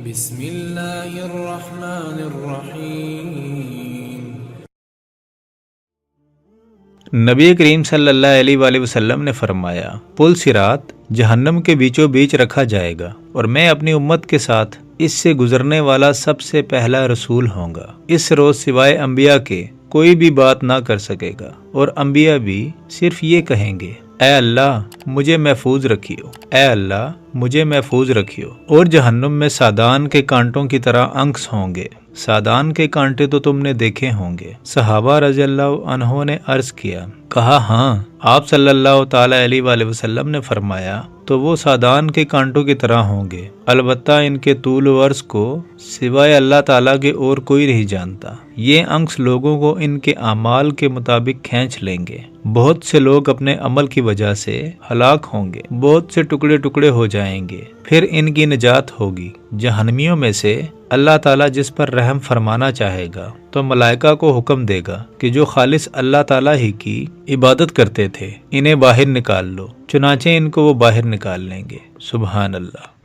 بسم اللہ الرحمن الرحیم۔ نبی کریم صلی اللہ علیہ وآلہ وسلم نے فرمایا، پل صراط جہنم کے بیچوں بیچ رکھا جائے گا اور میں اپنی امت کے ساتھ اس سے گزرنے والا سب سے پہلا رسول ہوں گا۔ اس روز سوائے انبیاء کے کوئی بھی بات نہ کر سکے گا، اور انبیاء بھی صرف یہ کہیں گے، اے اللہ مجھے محفوظ رکھیو، اے اللہ مجھے محفوظ رکھیو۔ اور جہنم میں سادان کے کانٹوں کی طرح انکس ہوں گے۔ سادان کے کانٹے تو تم نے دیکھے ہوں گے۔ صحابہ رضی اللہ عنہ نے عرض کیا، کہا ہاں۔ آپ صلی اللہ تعالی علیہ وآلہ وسلم نے فرمایا، تو وہ سادان کے کانٹوں کی طرح ہوں گے، البتہ ان کے طول و عرض کو سوائے اللہ تعالیٰ کے اور کوئی نہیں جانتا۔ یہ انکس لوگوں کو ان کے اعمال کے مطابق کھینچ لیں گے۔ بہت سے لوگ اپنے عمل کی وجہ سے ہلاک ہوں گے، بہت سے ٹکڑے ٹکڑے ہو جائیں گے، پھر ان کی نجات ہوگی۔ جہنمیوں میں سے اللہ تعالیٰ جس پر رحم فرمانا چاہے گا تو ملائکہ کو حکم دے گا کہ جو خالص اللہ تعالیٰ ہی کی عبادت کرتے تھے انہیں باہر نکال لو، چنانچہ ان کو وہ باہر نکال لیں گے۔ سبحان اللہ۔